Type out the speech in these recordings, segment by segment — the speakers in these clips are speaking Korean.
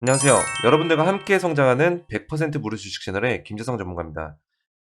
안녕하세요. 여러분들과 함께 성장하는 100% 무료 주식 채널의 김재성 전문가입니다.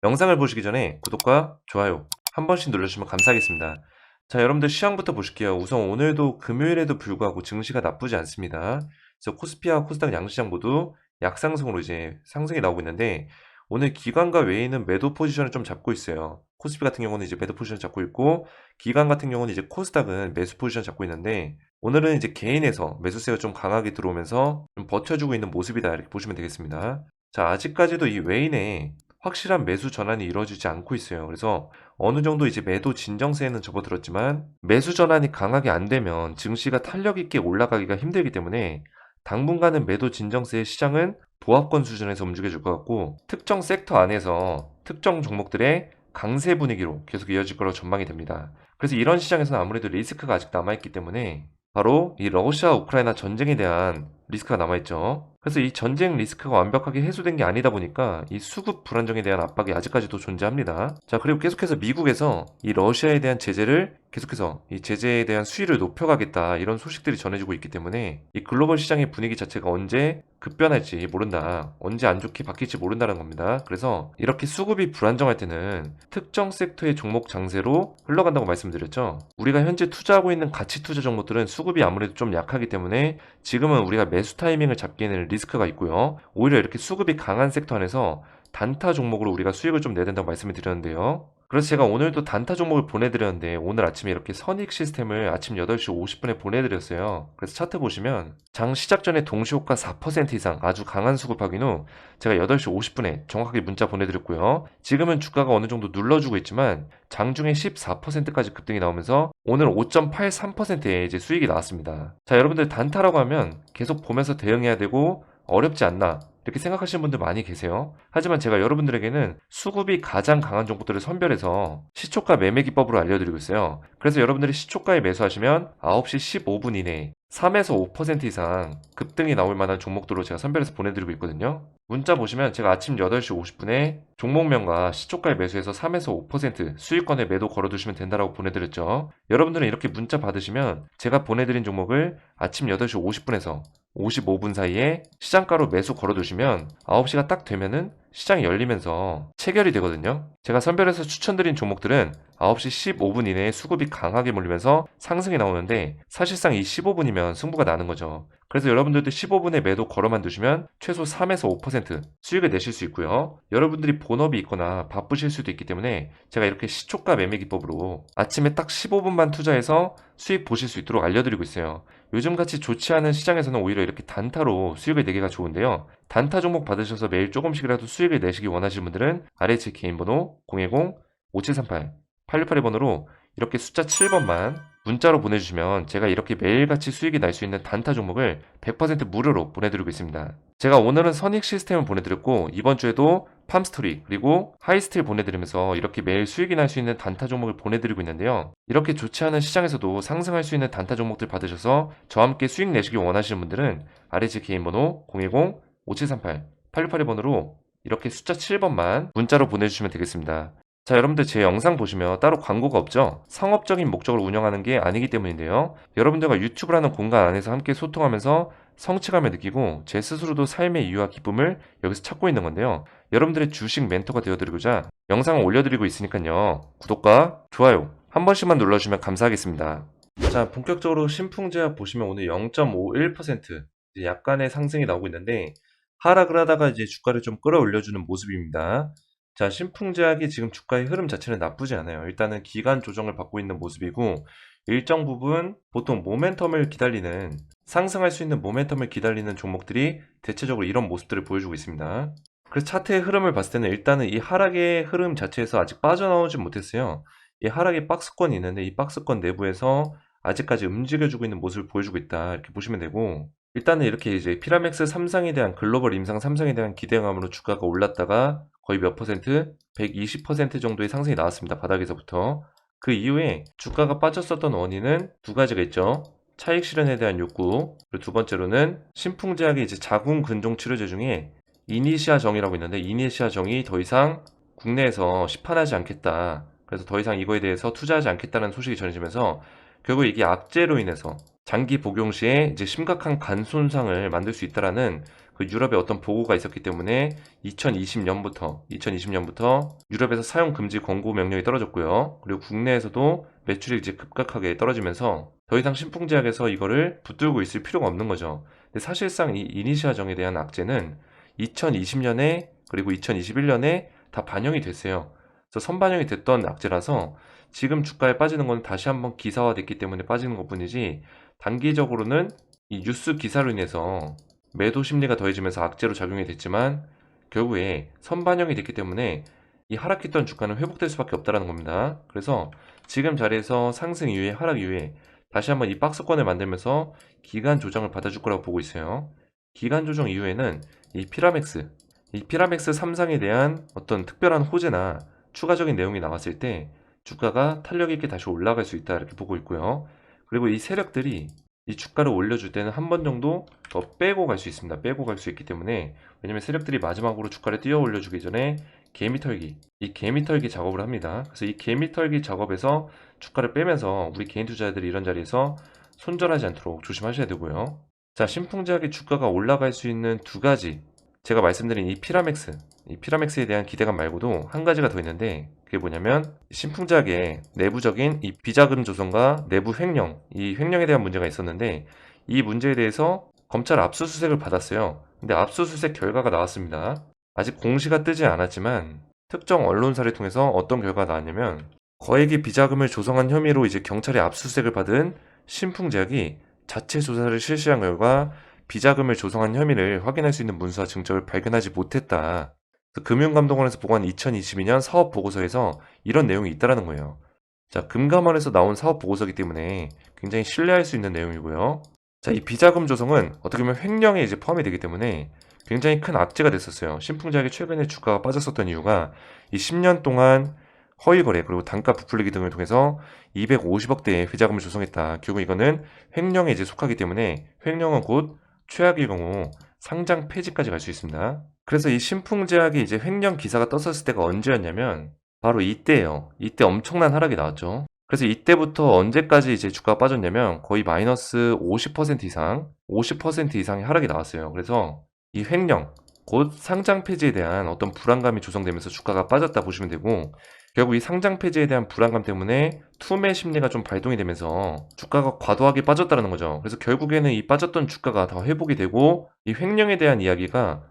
영상을 보시기 전에 구독과 좋아요 한 번씩 눌러주시면 감사하겠습니다. 자, 여러분들 시황부터 보실게요. 우선 오늘도 금요일에도 불구하고 증시가 나쁘지 않습니다. 그래서 코스피와 코스닥 양시장 모두 약상승으로 이제 상승이 나오고 있는데, 오늘 기관과 외인은 매도 포지션을 좀 잡고 있어요. 코스피 같은 경우는 이제 매도 포지션 잡고 있고, 기관 같은 경우는 이제 코스닥은 매수 포지션 잡고 있는데, 오늘은 이제 개인에서 매수세가 좀 강하게 들어오면서 좀 버텨주고 있는 모습이다, 이렇게 보시면 되겠습니다. 자, 아직까지도 이 외인에 확실한 매수 전환이 이루어지지 않고 있어요. 그래서 어느 정도 이제 매도 진정세에는 접어들었지만, 매수 전환이 강하게 안 되면 증시가 탄력 있게 올라가기가 힘들기 때문에 당분간은 매도 진정세의 시장은 보합권 수준에서 움직여줄 것 같고, 특정 섹터 안에서 특정 종목들의 강세 분위기로 계속 이어질 거로 전망이 됩니다. 그래서 이런 시장에서는 아무래도 리스크가 아직 남아있기 때문에 바로 이 러시아 우크라이나 전쟁에 대한 리스크가 남아있죠. 그래서 이 전쟁 리스크가 완벽하게 해소된 게 아니다 보니까 이 수급 불안정에 대한 압박이 아직까지도 존재합니다. 자, 그리고 계속해서 미국에서 이 러시아에 대한 제재를 계속해서 이 제재에 대한 수위를 높여가겠다, 이런 소식들이 전해지고 있기 때문에 이 글로벌 시장의 분위기 자체가 언제 급변할지 모른다, 언제 안 좋게 바뀔지 모른다는 겁니다. 그래서 이렇게 수급이 불안정할 때는 특정 섹터의 종목 장세로 흘러간다고 말씀드렸죠. 우리가 현재 투자하고 있는 가치 투자 종목들은 수급이 아무래도 좀 약하기 때문에 지금은 우리가 매수 타이밍을 잡기에는 리스크가 있고요. 오히려 이렇게 수급이 강한 섹터 안에서 단타 종목으로 우리가 수익을 좀 내야 된다고 말씀을 드렸는데요. 그래서 제가 오늘도 단타 종목을 보내드렸는데, 오늘 아침에 이렇게 선익 시스템을 아침 8시 50분에 보내드렸어요. 그래서 차트 보시면 장 시작 전에 동시호가 4% 이상 아주 강한 수급 확인 후 제가 8시 50분에 정확하게 문자 보내드렸고요. 지금은 주가가 어느 정도 눌러주고 있지만 장중에 14%까지 급등이 나오면서 오늘 5.83%의 이제 수익이 나왔습니다. 자, 여러분들 단타라고 하면 계속 보면서 대응해야 되고 어렵지 않나, 이렇게 생각하시는 분들 많이 계세요. 하지만 제가 여러분들에게는 수급이 가장 강한 종목들을 선별해서 시초가 매매 기법으로 알려드리고 있어요. 그래서 여러분들이 시초가에 매수하시면 9시 15분 이내에 3에서 5% 이상 급등이 나올 만한 종목들로 제가 선별해서 보내드리고 있거든요. 문자 보시면 제가 아침 8시 50분에 종목명과 시초가에 매수해서 3에서 5% 수익권에 매도 걸어두시면 된다라고 보내드렸죠. 여러분들은 이렇게 문자 받으시면 제가 보내드린 종목을 아침 8시 50분에서 55분 사이에 시장가로 매수 걸어두시면 9시가 딱 되면은 시장이 열리면서 체결이 되거든요. 제가 선별해서 추천드린 종목들은 9시 15분 이내에 수급이 강하게 몰리면서 상승이 나오는데, 사실상 이 15분이면 승부가 나는 거죠. 그래서 여러분들도 15분에 매도 걸어만 두시면 최소 3에서 5% 수익을 내실 수 있고요. 여러분들이 본업이 있거나 바쁘실 수도 있기 때문에 제가 이렇게 시초가 매매 기법으로 아침에 딱 15분만 투자해서 수익 보실 수 있도록 알려드리고 있어요. 요즘같이 좋지 않은 시장에서는 오히려 이렇게 단타로 수익을 내기가 좋은데요. 단타 종목 받으셔서 매일 조금씩이라도 수익을 내시기 원하시는 분들은 아래 제 개인 번호 010-5738-8682번으로 이렇게 숫자 7번만 문자로 보내주시면 제가 이렇게 매일같이 수익이 날 수 있는 단타 종목을 100% 무료로 보내드리고 있습니다. 제가 오늘은 선익 시스템을 보내드렸고, 이번 주에도 팜스토리 그리고 하이스틸 보내드리면서 이렇게 매일 수익이 날 수 있는 단타 종목을 보내드리고 있는데요. 이렇게 좋지 않은 시장에서도 상승할 수 있는 단타 종목들 받으셔서 저와 함께 수익 내시기 원하시는 분들은 아래 제 개인 번호 010-5738-8682번으로 이렇게 숫자 7번만 문자로 보내주시면 되겠습니다. 자, 여러분들 제 영상 보시면 따로 광고가 없죠? 상업적인 목적으로 운영하는 게 아니기 때문인데요. 여러분들과 유튜브라는 공간 안에서 함께 소통하면서 성취감을 느끼고 제 스스로도 삶의 이유와 기쁨을 여기서 찾고 있는 건데요. 여러분들의 주식 멘토가 되어드리고자 영상을 올려드리고 있으니까요. 구독과 좋아요 한 번씩만 눌러주시면 감사하겠습니다. 자, 본격적으로 신풍제약 보시면 오늘 0.51% 이제 약간의 상승이 나오고 있는데, 하락을 하다가 이제 주가를 좀 끌어올려주는 모습입니다. 자, 신풍제약이 지금 주가의 흐름 자체는 나쁘지 않아요. 일단은 기간 조정을 받고 있는 모습이고, 일정 부분 보통 모멘텀을 기다리는, 상승할 수 있는 모멘텀을 기다리는 종목들이 대체적으로 이런 모습들을 보여주고 있습니다. 그래서 차트의 흐름을 봤을 때는 일단은 이 하락의 흐름 자체에서 아직 빠져나오지 못했어요. 이 하락의 박스권이 있는데, 이 박스권 내부에서 아직까지 움직여주고 있는 모습을 보여주고 있다, 이렇게 보시면 되고, 일단은 이렇게 이제 피라맥스 3상에 대한 글로벌 임상 3상에 대한 기대감으로 주가가 올랐다가 거의 몇 퍼센트? 120% 정도의 상승이 나왔습니다. 바닥에서부터. 그 이후에 주가가 빠졌었던 원인은 두 가지가 있죠. 차익 실현에 대한 욕구, 그리고 두 번째로는 신풍제약의 이제 자궁 근종 치료제 중에 이니시아 정이라고 있는데, 이니시아 정이 더 이상 국내에서 시판하지 않겠다, 그래서 더 이상 이거에 대해서 투자하지 않겠다는 소식이 전해지면서 결국 이게 악재로 인해서 장기 복용 시에 이제 심각한 간 손상을 만들 수 있다라는 그 유럽의 어떤 보고가 있었기 때문에 2020년부터 유럽에서 사용 금지 권고 명령이 떨어졌고요. 그리고 국내에서도 매출이 이제 급격하게 떨어지면서 더 이상 신풍제약에서 이거를 붙들고 있을 필요가 없는 거죠. 근데 사실상 이 이니시아정에 대한 악재는 2020년에 그리고 2021년에 다 반영이 됐어요. 그래서 선반영이 됐던 악재라서 지금 주가에 빠지는 건 다시 한번 기사화됐기 때문에 빠지는 것뿐이지, 단기적으로는 이 뉴스 기사로 인해서 매도 심리가 더해지면서 악재로 작용이 됐지만 결국에 선반영이 됐기 때문에 이 하락했던 주가는 회복될 수밖에 없다는 겁니다. 그래서 지금 자리에서 상승 이후에 하락 이후에 다시 한번 이 박스권을 만들면서 기간 조정을 받아줄 거라고 보고 있어요. 기간 조정 이후에는 이 피라맥스 3상에 대한 어떤 특별한 호재나 추가적인 내용이 나왔을 때 주가가 탄력 있게 다시 올라갈 수 있다, 이렇게 보고 있고요. 그리고 이 세력들이 이 주가를 올려줄 때는 한 번 정도 더 빼고 갈 수 있습니다. 빼고 갈 수 있기 때문에, 왜냐면 세력들이 마지막으로 주가를 띄워 올려주기 전에 이 개미 털기 작업을 합니다. 그래서 이 개미 털기 작업에서 주가를 빼면서 우리 개인 투자자들이 이런 자리에서 손절하지 않도록 조심하셔야 되고요. 자, 신풍제약의 주가가 올라갈 수 있는 두 가지, 제가 말씀드린 이 피라맥스에 대한 기대감 말고도 한 가지가 더 있는데, 그게 뭐냐면 신풍제약의 내부적인 이 비자금 조성과 내부 횡령, 이 횡령에 대한 문제가 있었는데 이 문제에 대해서 검찰 압수수색을 받았어요. 근데 압수수색 결과가 나왔습니다. 아직 공시가 뜨지 않았지만 특정 언론사를 통해서 어떤 결과가 나왔냐면, 거액의 비자금을 조성한 혐의로 이제 경찰의 압수수색을 받은 신풍제약이 자체 조사를 실시한 결과 비자금을 조성한 혐의를 확인할 수 있는 문서와 증적을 발견하지 못했다. 금융감독원에서 보고한 2022년 사업 보고서에서 이런 내용이 있다라는 거예요. 자, 금감원에서 나온 사업 보고서이기 때문에 굉장히 신뢰할 수 있는 내용이고요. 자, 이 비자금 조성은 어떻게 보면 횡령에 이제 포함이 되기 때문에 굉장히 큰 악재가 됐었어요. 신풍제약이 최근에 주가가 빠졌었던 이유가 이 10년 동안 허위 거래 그리고 단가 부풀리기 등을 통해서 250억대의 비자금을 조성했다. 결국 이거는 횡령에 이제 속하기 때문에 횡령은 곧 최악의 경우 상장 폐지까지 갈 수 있습니다. 그래서 이 신풍제약이 이제 횡령 기사가 떴었을 때가 언제였냐면 바로 이때예요. 이때 엄청난 하락이 나왔죠. 그래서 이때부터 언제까지 이제 주가가 빠졌냐면 거의 마이너스 50% 이상의 하락이 나왔어요. 그래서 이 횡령, 곧 상장 폐지에 대한 어떤 불안감이 조성되면서 주가가 빠졌다 보시면 되고, 결국 이 상장 폐지에 대한 불안감 때문에 투매 심리가 좀 발동이 되면서 주가가 과도하게 빠졌다는 거죠. 그래서 결국에는 이 빠졌던 주가가 다 회복이 되고, 이 횡령에 대한 이야기가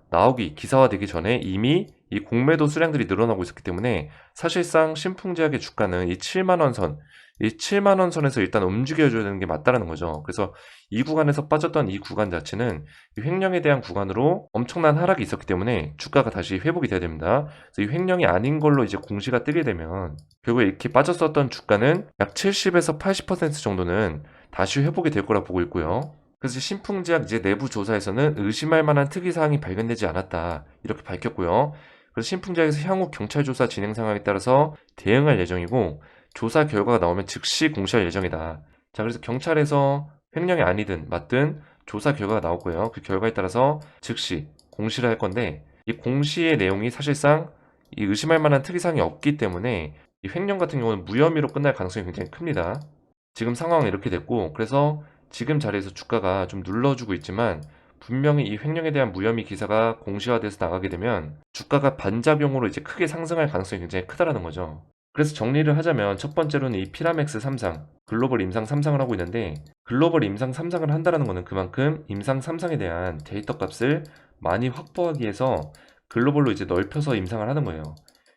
기사화되기 전에 이미 이 공매도 수량들이 늘어나고 있었기 때문에 사실상 신풍제약의 주가는 이 7만 원 선에서 일단 움직여줘야 되는 게 맞다라는 거죠. 그래서 이 구간에서 빠졌던 이 구간 자체는 이 횡령에 대한 구간으로 엄청난 하락이 있었기 때문에 주가가 다시 회복이 돼야 됩니다. 그래서 이 횡령이 아닌 걸로 이제 공시가 뜨게 되면 결국에 이렇게 빠졌었던 주가는 약 70에서 80% 정도는 다시 회복이 될 거라 보고 있고요. 그래서 신풍제약 이제 내부 조사에서는 의심할 만한 특이 사항이 발견되지 않았다, 이렇게 밝혔고요. 그래서 신풍제약에서 향후 경찰 조사 진행 상황에 따라서 대응할 예정이고, 조사 결과가 나오면 즉시 공시할 예정이다. 자, 그래서 경찰에서 횡령이 아니든 맞든 조사 결과가 나오고요. 그 결과에 따라서 즉시 공시를 할 건데, 이 공시의 내용이 사실상 이 의심할 만한 특이사항이 없기 때문에 이 횡령 같은 경우는 무혐의로 끝날 가능성이 굉장히 큽니다. 지금 상황은 이렇게 됐고, 그래서 지금 자리에서 주가가 좀 눌러주고 있지만 분명히 이 횡령에 대한 무혐의 기사가 공시화돼서 나가게 되면 주가가 반작용으로 이제 크게 상승할 가능성이 굉장히 크다라는 거죠. 그래서 정리를 하자면 첫 번째로는 이 피라맥스 3상, 글로벌 임상 3상을 하고 있는데, 글로벌 임상 3상을 한다는 것은 그만큼 임상 3상에 대한 데이터 값을 많이 확보하기 위해서 글로벌로 이제 넓혀서 임상을 하는 거예요.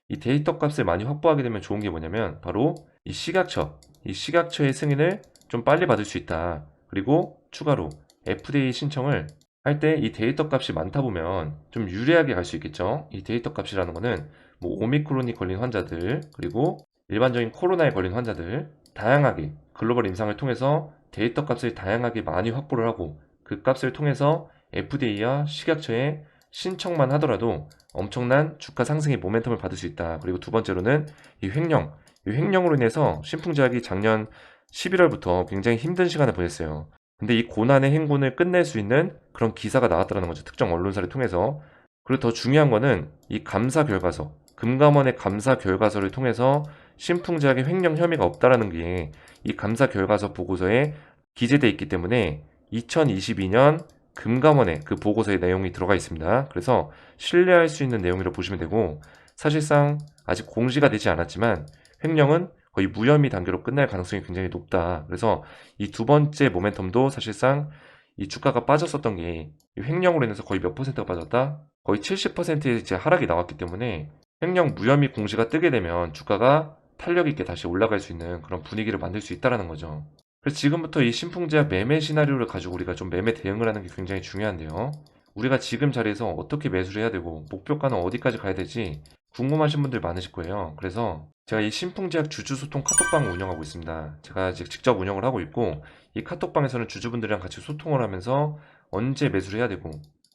이 데이터 값을 많이 확보하게 되면 좋은 게 뭐냐면 바로 이 식약처의 승인을 좀 빨리 받을 수 있다. 그리고 추가로 FDA 신청을 할 때 이 데이터 값이 많다 보면 좀 유리하게 갈 수 있겠죠. 이 데이터 값이라는 거는 뭐 오미크론이 걸린 환자들, 그리고 일반적인 코로나에 걸린 환자들, 다양하게 글로벌 임상을 통해서 데이터 값을 다양하게 많이 확보를 하고, 그 값을 통해서 FDA와 식약처에 신청만 하더라도 엄청난 주가 상승의 모멘텀을 받을 수 있다. 그리고 두 번째로는 이 횡령으로 인해서 신풍제약이 작년 11월부터 굉장히 힘든 시간을 보냈어요. 근데 이 고난의 행군을 끝낼 수 있는 그런 기사가 나왔다는 거죠. 특정 언론사를 통해서. 그리고 더 중요한 거는 이 감사 결과서, 금감원의 감사 결과서를 통해서 신풍제약에 횡령 혐의가 없다라는 게 이 감사 결과서 보고서에 기재돼 있기 때문에 2022년 금감원의 그 보고서의 내용이 들어가 있습니다. 그래서 신뢰할 수 있는 내용이라고 보시면 되고, 사실상 아직 공시가 되지 않았지만 횡령은 거의 무혐의 단계로 끝날 가능성이 굉장히 높다. 그래서 이 두 번째 모멘텀도 사실상 이 주가가 빠졌었던 게 이 횡령으로 인해서 거의 몇 퍼센트가 빠졌다? 거의 70%의 이제 하락이 나왔기 때문에 횡령 무혐의 공시가 뜨게 되면 주가가 탄력 있게 다시 올라갈 수 있는 그런 분위기를 만들 수 있다라는 거죠. 그래서 지금부터 이 신풍제약 매매 시나리오를 가지고 우리가 좀 매매 대응을 하는 게 굉장히 중요한데요. 우리가 지금 자리에서 어떻게 매수를 해야 되고 목표가는 어디까지 가야 될지 궁금하신 분들 많으실 거예요. 그래서 제가 이 신풍제약 주주소통 카톡방을 운영하고 있습니다. 제가 직접 운영을 하고 있고, 이 카톡방에서는 주주분들이랑 같이 소통을 하면서 언제 매수를 해야 되고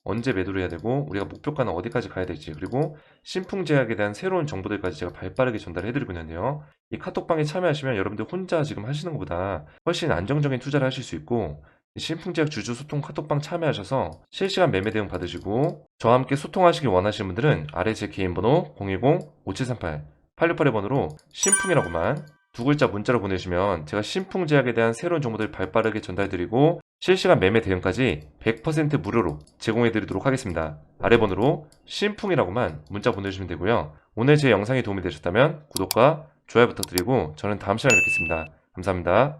언제 매도를 해야 되고 우리가 목표가는 어디까지 가야 될지, 그리고 신풍제약에 대한 새로운 정보들까지 제가 발빠르게 전달해 드리고 있는데요. 이 카톡방에 참여하시면 여러분들 혼자 지금 하시는 것보다 훨씬 안정적인 투자를 하실 수 있고, 이 신풍제약 주주 소통 카톡방 참여하셔서 실시간 매매 대응 받으시고, 저와 함께 소통하시길 원하시는 분들은 아래 제 개인 번호 010-5738-8682번으로 신풍이라고만 두 글자 문자로 보내주시면 제가 신풍제약에 대한 새로운 정보들 발빠르게 전달드리고 실시간 매매 대응까지 100% 무료로 제공해 드리도록 하겠습니다. 아래 번호로 신풍이라고만 문자 보내주시면 되고요. 오늘 제 영상이 도움이 되셨다면 구독과 좋아요 부탁드리고 저는 다음 시간에 뵙겠습니다. 감사합니다.